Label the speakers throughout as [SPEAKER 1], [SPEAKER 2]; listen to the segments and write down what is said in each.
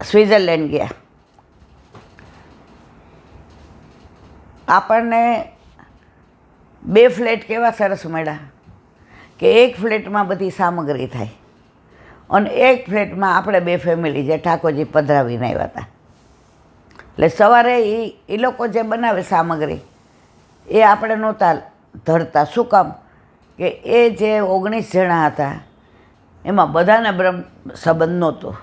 [SPEAKER 1] Switzerland ગયા. આપણને 2 flat કેવા સરસ મળ્યા કે એક ફ્લેટમાં બધી સામગ્રી થાય અને એક ફ્લેટમાં આપણે 2 ફેમિલી જે ઠાકોરજી પધરાવીને આવ્યા હતા. એટલે સવારે એ લોકો જે બનાવે સામગ્રી એ આપણે નહોતા ધરતા. શું કામ? કે એ જે 19 જણા હતા એમાં બધાને બ્રહ્મ સંબંધ નહોતો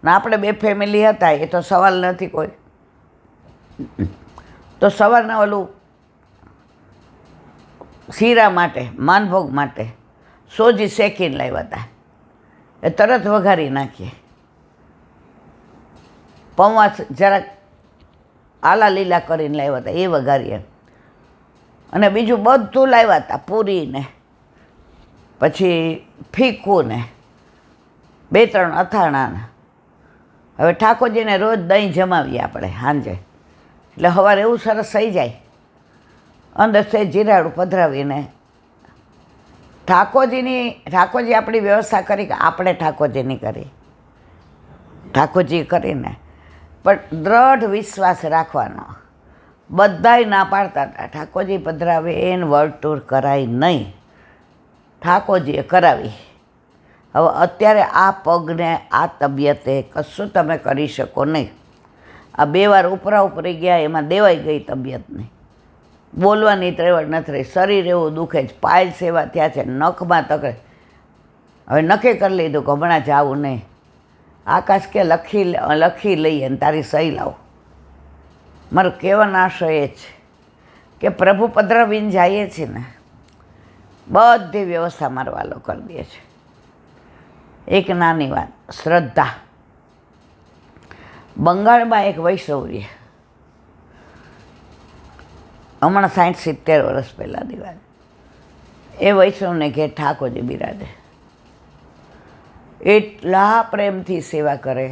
[SPEAKER 1] ને આપણે 2 ફેમિલી હતા એ તો સવાલ નથી કોઈ. તો સવારના ઓલું શીરા માટે માનભોગ માટે સોજી શેકીને લાવ્યા હતા. એ તરત વઘારી નાખીએ. પૌવા જરાક આલા લીલા કરીને લાવ્યા હતા એ વઘારીએ. અને બીજું બધું લાવ્યા હતા, પૂરીને પછી ફીકું ને 2-3 અથાણાને. હવે ઠાકોરજીને રોજ દહીં જમાવીએ આપણે સાંજે, એટલે સવારે એવું સરસ થઈ જાય. અંદર સે જીરાડું પધરાવીને ઠાકોરજી આપણી વ્યવસ્થા કરી કે આપણે ઠાકોરજીની કરી, ઠાકોરજી કરીને પણ દ્રઢ વિશ્વાસ રાખવાનો. બધાય ના પાડતા હતા ઠાકોરજી પધરાવે એને વર્લ્ડ ટૂર કરાય નહીં, ઠાકોરજીએ કરાવી. હવે અત્યારે આ પગને આ તબિયતે કશું તમે કરી શકો નહીં. આ 2 વાર ઉપરા ઉપરી ગયા એમાં દેવાઈ ગઈ તબિયતને. બોલવાની ત્રેવડ નથી રહી, શરીર એવું દુખે જ, પાય સેવા થયા છે, નખમાં તકલીફ. હવે નક્કી કરી લીધું કે હમણાં જવું નહીં. આકાશ કે લખી લઈએ ને તારી સહી લાવો. મારો કહેવાનો આશય એ છે કે પ્રભુ પધરાવીને જઈએ છીએ ને બધી વ્યવસ્થા મારો વાલો કરી દે છે. એક નાની વાત, શ્રદ્ધા. બંગાળમાં એક વૈષ્ણવ, હમણાં 60-70 વર્ષ પહેલાંની વાત, એ વૈષ્ણવને ઘેર ઠાકોરજી બિરાજે. એટલા પ્રેમથી સેવા કરે.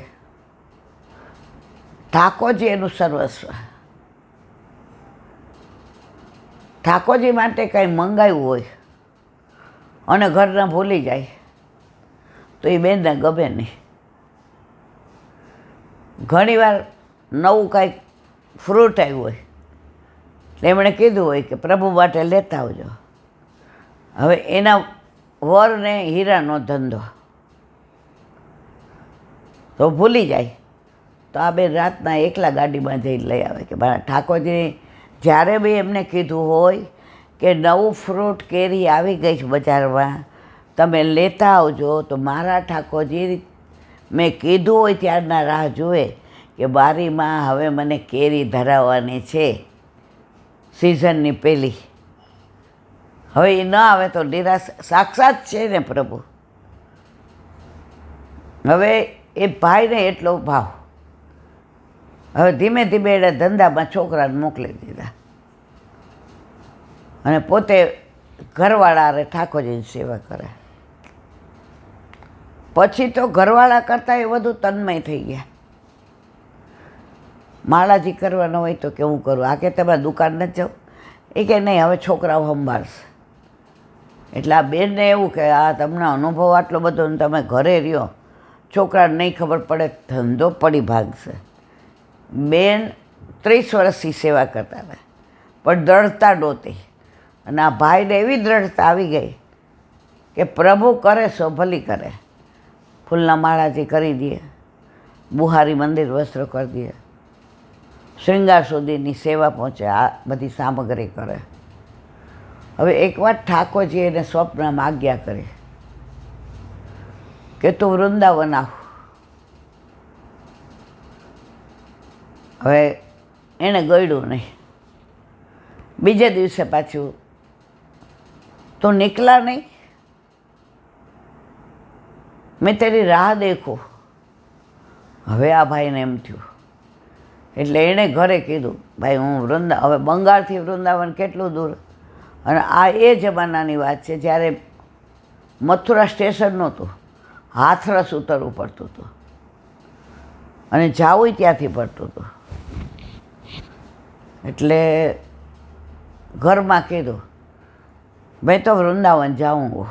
[SPEAKER 1] ઠાકોરજી એનું સર્વસ્વ. ઠાકોરજી માટે કંઈ મંગાવ્યું હોય અને ઘરના ભૂલી જાય તો એ બેનને ગમે નહીં. ઘણીવાર નવું કાંઈક ફ્રૂટ આવ્યું હોય એટલે એમણે કીધું હોય કે પ્રભુ માટે લેતા આવજો. હવે એના વરને હીરાનો ધંધો તો ભૂલી જાય તો આ બેન રાતના એકલા ગાડીમાં જઈને લઈ આવે કે મારા ઠાકોરજી જ્યારે બી એમને કીધું હોય કે નવું ફ્રૂટ કેરી આવી ગઈ છે બજારમાં, તમે લેતા આવજો. તો મારા ઠાકોરજી મેં કીધું હોય ત્યારના રાહ જુએ કે બારીમાં હવે મને કેરી ધરાવવાની છે સિઝનની પહેલી. હવે એ ન આવે તો નિરાશ. સાક્ષાત છે ને પ્રભુ. હવે એ ભાઈને એટલો ભાવ. હવે ધીમે ધીમે એણે ધંધામાં છોકરાને મોકલી દીધા અને પોતે ઘરવાળા અરે ઠાકોરજીની સેવા કરે. પછી તો ઘરવાળા કરતાં એ વધુ તન્મય થઈ ગયા. માળાજી કરવાનો હોય તો કેવું કરું, આ કે તમે દુકાન નથી જાઓ? એ કે નહીં, હવે છોકરાઓ સંભાળશે. એટલે આ બેનને એવું કે આ તમને અનુભવ આટલો બધો ને તમે ઘરે રહ્યો, છોકરાને નહીં ખબર પડે, ધંધો પડી ભાગશે. બેન 30 વર્ષથી સેવા કરતા હતા પણ દ્રઢતા નહોતી. અને આ ભાઈને એવી દ્રઢતા આવી ગઈ કે પ્રભુ કરે સો ભલી કરે. ફૂલના માળાજી કરી દે, બુહારી મંદિર વસ્ત્ર કરી દે, શૃંગાર સુધીની સેવા પહોંચે, આ બધી સામગ્રી કરે. હવે એક વાર ઠાકોરજી એને સ્વપ્નમાં આજ્ઞા કરી કે તું વૃંદાવન આવ. હવે એણે ગળ્યું નહીં. બીજે દિવસે પાછું તું નીકળા નહીં, મેં તેરી રાહ દેખું. હવે આ ભાઈને એમ થયું એટલે એણે ઘરે કીધું ભાઈ હું હવે બંગાળથી વૃંદાવન કેટલું દૂર. અને આ એ જમાનાની વાત છે જ્યારે મથુરા સ્ટેશન નહોતું, હાથરસ ઉતરવું પડતું હતું અને જાવું ત્યાંથી પડતું હતું. એટલે ઘરમાં કીધું ભાઈ તો વૃંદાવન જાઉં.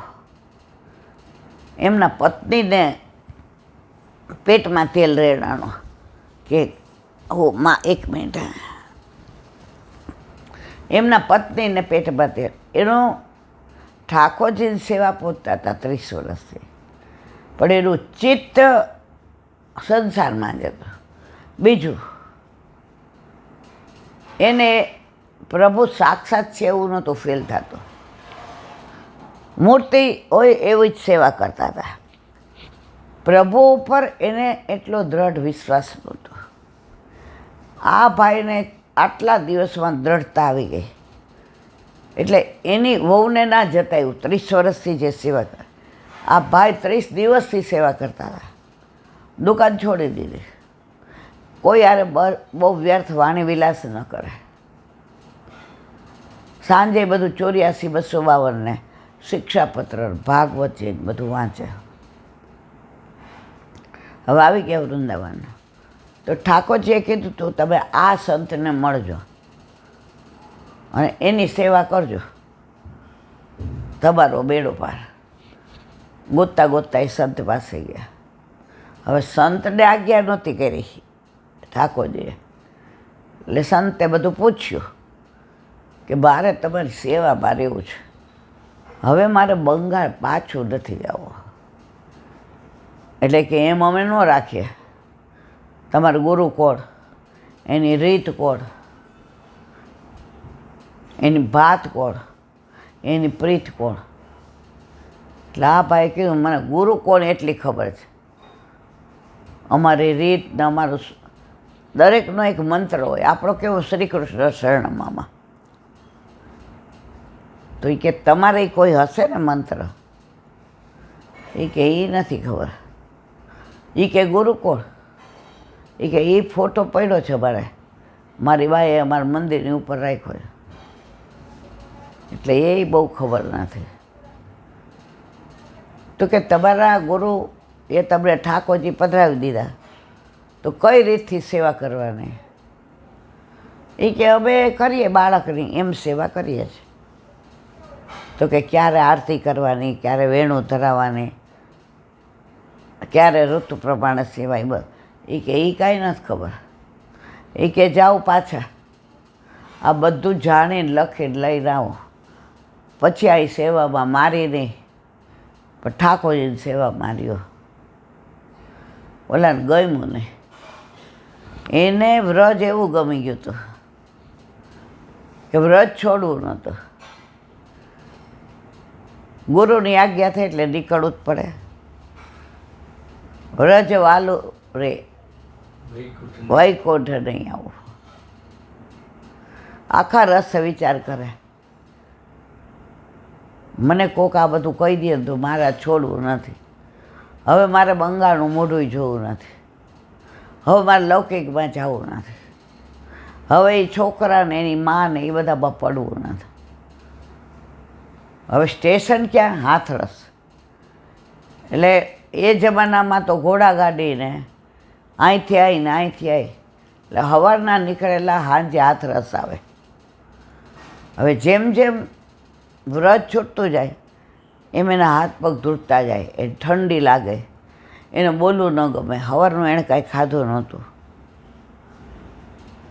[SPEAKER 1] એમના પત્નીને પેટમાં તેલ રેડાણો કે ઓ માં 1 મિનિટ, એમના પત્નીને પેટમાં તેલ, એનો ઠાકોરજીની સેવા પહોંચતા હતા 30 વર્ષથી, પણ એનું ચિત્ત સંસારમાં જતું. બીજું, એને પ્રભુ સાક્ષાત છે એવું નહોતું ફીલ થતું, મૂર્તિ હોય એવી જ સેવા કરતા હતા. પ્રભુ ઉપર એને એટલો દ્રઢ વિશ્વાસ નહોતો. આ ભાઈને આટલા દિવસમાં દ્રઢતા આવી ગઈ, એટલે એની વહુને ના જતાયું. 30 વર્ષથી જે સેવા કરે, આ ભાઈ 30 દિવસથી સેવા કરતા હતા, દુકાન છોડી દીધી, કોઈ યારે બહુ વ્યર્થ વાણી વિલાસ ન કરે. સાંજે બધું 84-252 ને શિક્ષાપત્ર, ભાગવત છે બધું વાંચે. હવે આવી ગયા વૃંદાવન, તો ઠાકોરજીએ કીધું તું તમે આ સંતને મળજો અને એની સેવા કરજો, તમારો બેડો પાર. ગોતતા ગોતતા એ સંત પાસે ગયા. હવે સંતને આજ્ઞા નહોતી કરી ઠાકોરજીએ, એટલે સંતે બધું પૂછ્યું કે મારે તમારી સેવામાં રહેવું છે, હવે મારે બંગાળ પાછું નથી જવું. એટલે કે એમ અમે ન રાખીએ, તમારું ગુરુ કોણ, એની રીત કોણ, એની ભાત કોણ, એની પ્રીત કોણ. એટલે આ ભાઈ કીધું મને ગુરુ કોણ એટલી ખબર છે, અમારી રીત ને અમારું દરેકનો એક મંત્ર હોય. આપણો કેવો શ્રી કૃષ્ણ શરણમાં, તો એ કે તમારે કોઈ હશે ને મંત્ર? એ કે એ નથી ખબર. એ કે ગુરુ કોણ? એ કે એ ફોટો પડ્યો છે મારે, મારી બાએ અમારા મંદિરની ઉપર રાખ્યો છે, એટલે એ બહુ ખબર નથી. તો કે તમારા ગુરુ એ તમને ઠાકોરજી પધરાવી દીધા, તો કઈ રીતથી સેવા કરવાની? એ કે અમે કરીએ બાળકની એમ સેવા કરીએ છીએ. તો કે ક્યારે આરતી કરવાની, ક્યારે વેણું ધરાવવાની, ક્યારે ઋતુ પ્રમાણે સેવાય, બસ. એ કે એ કાંઈ નથી ખબર. એ કે જાઓ પાછા આ બધું જાણીને લખીને લઈને આવો, પછી આ સેવામાં મારી નહીં પણ ઠાકોરજીની સેવા માર્યો. ઓલાને ગમ્યું નહીં, એને વ્રજ એવું ગમી ગયું હતું કે વ્રજ છોડવું નહોતું. ગુરુની આજ્ઞા થઈ એટલે નીકળવું જ પડે. વ્રજ વાલું રે વૈકુંઠ નહીં આવું. આખા રસ વિચાર કરે, મને કોક આ બધું કહી દે તો મારે છોડવું નથી. હવે મારે બંગાળનું મોઢું જોવું નથી, હવે મારે લૌકિકમાં જવું નથી, હવે એ છોકરાને એની માને એ બધામાં પડવું નથી. હવે સ્ટેશન ક્યાં? હાથરસ. એટલે એ જમાનામાં તો ઘોડાગાડીને અહીંથી આવીને અહીંથી આવી, એટલે સવારના નીકળેલા સાંજે હાથરસ આવે. હવે જેમ જેમ વ્રત છૂટતું જાય એમ એના હાથ પગ ધૂળતા જાય, એ ઠંડી લાગે, એને બોલવું ન ગમે. સવારનું એણે કાંઈ ખાધું નહોતું.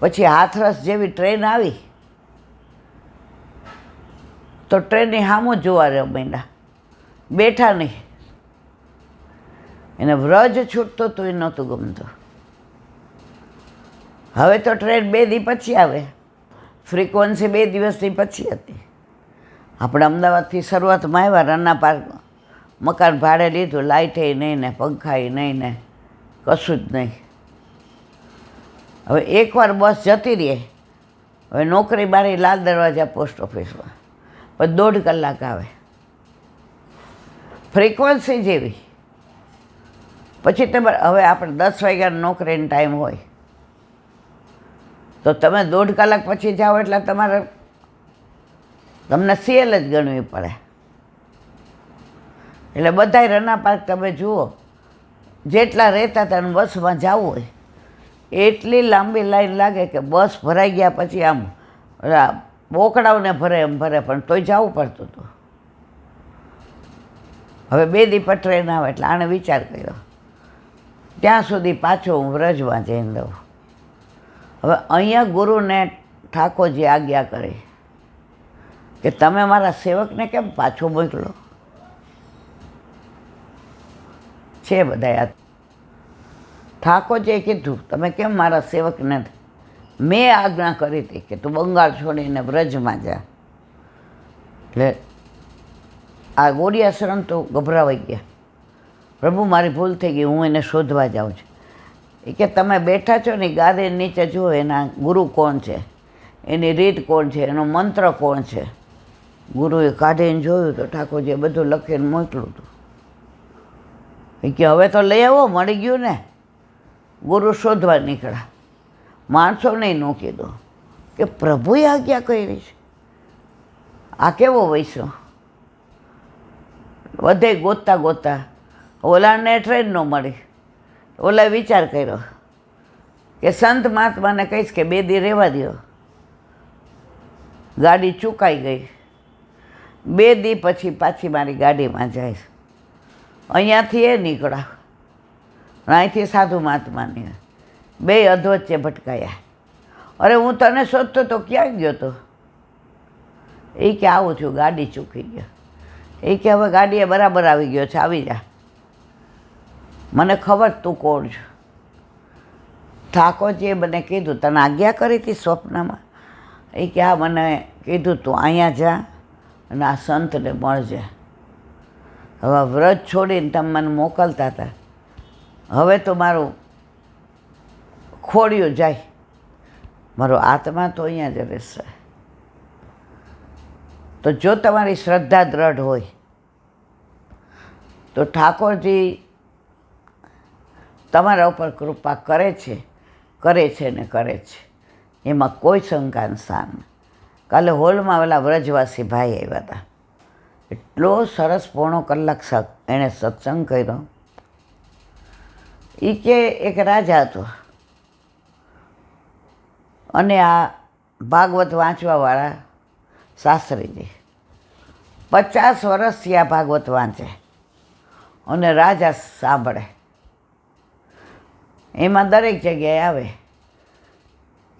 [SPEAKER 1] પછી હાથરસ જેવી ટ્રેન આવી તો ટ્રેનની સામું જોવા માંડ્યા, બેઠા નહીં. એને વ્રજ છૂટતો તો એ નહોતું ગમતું. હવે તો ટ્રેન 2 દી પછી આવે, ફ્રીક્વન્સી 2 દિવસની પછી હતી. આપણે અમદાવાદથી શરૂઆતમાં આવ્યા, રન્ના પાર્ક મકાન ભાડે લીધું, લાઇટે નહીં ને પંખાએ નહીં ને કશું જ નહીં. હવે એકવાર બસ જતી રહે, હવે નોકરી મારી લાલ દરવાજા પોસ્ટ ઓફિસમાં, પછી 1.5 કલાક આવે, ફ્રીક્વન્સી જેવી. પછી તમારે હવે આપણે 10 વાગ્યાનો નોકરીનો ટાઈમ હોય તો તમે 1.5 કલાક પછી જાઓ એટલે તમને CL જ ગણવી પડે. એટલે બધાય રન્ના પાર્ક તમે જુઓ, જેટલા રહેતા હતા અને બસમાં જવું હોય એટલી લાંબી લાઈન લાગે કે બસ ભરાઈ ગયા પછી આમ બોકડાઓને ભરે એમ ભરે, પણ તોય જવું પડતું હતું. હવે 2 દી પર ટ્રેન આવે એટલે આણે વિચાર કર્યો ત્યાં સુધી પાછો હું વ્રજમાં જઈને રહું. હવે અહીંયા ગુરુને ઠાકોરજી આજ્ઞા કરી કે તમે મારા સેવકને કેમ પાછો મોકલો છે. બધા ઠાકોરજીએ કીધું તમે કેમ મારા સેવકને, મેં આજ્ઞા કરી હતી કે તું બંગાળ છોડીને વ્રજમાં જા. એટલે આ ગોડિયાસરણ તો ગભરાવાઈ ગયા, પ્રભુ મારી ભૂલ થઈ ગઈ, હું એને શોધવા જાઉં છું. એ કે તમે બેઠા છો ને ગાદી નીચે જુઓ એના ગુરુ કોણ છે, એની રીત કોણ છે, એનો મંત્ર કોણ છે. ગુરુએ કાઢીને જોયું તો ઠાકોરજીએ બધું લખીને મોકલું હતું. એ કે હવે તો લઈ આવો, મળી ગયું ને. ગુરુ શોધવા નીકળ્યા, માણસોને ન કીધું કે પ્રભુએ આજ્ઞા કરી છે. આ કેવો વૈષ્ણવ. બધે ગોતતા ગોતતા ઓલાને ટ્રેન ન મળી. ઓલાએ વિચાર કર્યો કે સંત મહાત્માને કહીશ કે 2 દી રહેવા દો. ગાડી ચૂકાઈ ગઈ. 2 દી પછી પાછી મારી ગાડીમાં જાય. અહીંયાથી એ નીકળ્યા, અહીંથી સાધુ મહાત્માની 2 અધવચ્ચે ભટકાયા. અરે હું તને શોધતો તો ક્યાં ગયો તો? એ કે આવું છું, ગાડી ચૂકી ગયો. એ કે હવે ગાડીએ બરાબર આવી ગયો છે, આવી જા, મને ખબર તું કોણ છું. ઠાકોરજીએ મને કીધું તને આજ્ઞા કરી હતી સ્વપ્નમાં? એ કે હા, મને કીધું તું અહીંયા જા અને આ સંતને મળજે. હવે વ્રજ છોડીને તમે મને મોકલતા હતા, હવે તો મારું ખોડિયું જાય, મારો આત્મા તો અહીંયા જ રહેશે. તો જો તમારી શ્રદ્ધા દ્રઢ હોય તો ઠાકોરજી તમારા ઉપર કૃપા કરે છે ને કરે છે. એમાં કોઈ શંકાનું સ્થાન. કાલે હોલમાં પેલા વ્રજવાસી ભાઈ આવ્યા હતા. એટલો સરસ 1.5 કલાક એણે સત્સંગ કર્યો. એ કે એક રાજા હતો અને આ ભાગવત વાંચવાવાળા શાસ્ત્રીજી 50 વર્ષથી આ ભાગવત વાંચે અને રાજા સાંભળે. એમાં દરેક જગ્યાએ આવે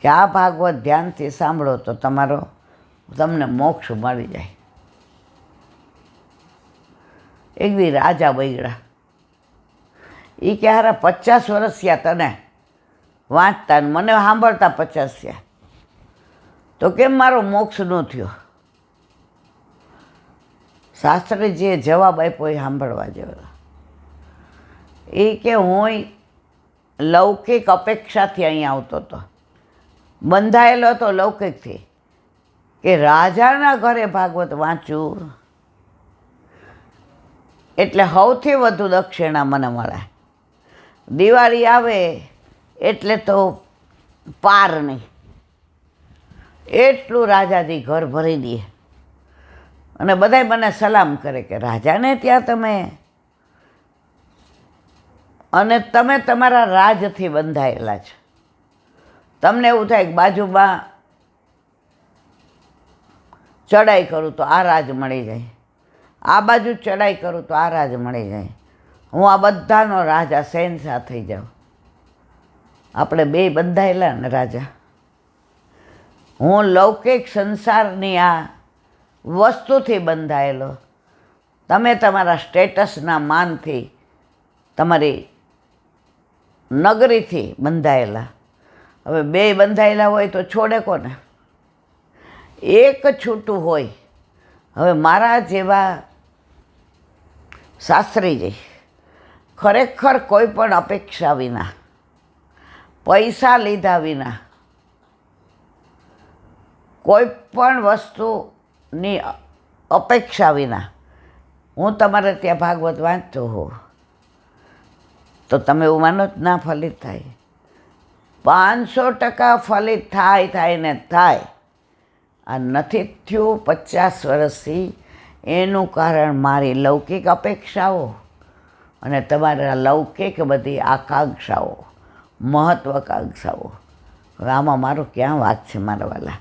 [SPEAKER 1] કે આ ભાગવત ધ્યાનથી સાંભળો તો તમને મોક્ષ મળી જાય. એક દી રાજા બગડ્યા. એ કે હારા 50 વર્ષ થયા તને વાંચતા ને મને સાંભળતા 50 થયા, તો કેમ મારો મોક્ષ ન થયો? શાસ્ત્રીજીએ જવાબ આપ્યો એ સાંભળવા જેવો. એ કે હું લૌકિક અપેક્ષાથી અહીં આવતો હતો, બંધાયેલો હતો લૌકિકથી કે રાજાના ઘરે ભાગવત વાંચું એટલે સૌથી વધુ દક્ષિણા મને મળે. દિવાળી આવે એટલે તો પાર નહીં, એટલું રાજાજી ઘર ભરી દે. અને બધાય મને સલામ કરે કે રાજાને ત્યાં તમે, અને તમે તમારા રાજથી બંધાયેલા છો. તમને એવું થાય કે બાજુમાં ચડાઈ કરું તો આ રાજ મળી જાય, આ બાજુ ચડાઈ કરું તો આ રાજ મળી જાય, હું આ બધાનો રાજા શહેનશાહ થઈ જાઉં. આપણે 2 બંધાયેલા ને રાજા. હું લૌકિક સંસારની આ વસ્તુથી બંધાયેલો, તમે તમારા સ્ટેટસના માનથી, તમારી નગરીથી બંધાયેલા. હવે 2 બંધાયેલા હોય તો છોડે કોને? એક છૂટું હોય. હવે મારા જેવા શાસ્ત્રીજી ખરેખર કોઈ પણ અપેક્ષા વિના, પૈસા લીધા વિના, કોઈ પણ વસ્તુની અપેક્ષા વિના હું તમારે ત્યાં ભાગવત વાંચતો હોઉં તો તમે એવું માનો જ ના ફલિત થાય. 500% ફલિત થાય ને થાય. આ નથી થયું 50 વર્ષથી. એનું કારણ મારી લૌકિક અપેક્ષાઓ અને તમારા લૌકિક બધી આકાંક્ષાઓ, મહત્વાકાંક્ષાઓ. હવે આમાં મારો ક્યાં વાંક છે મારા વાલા?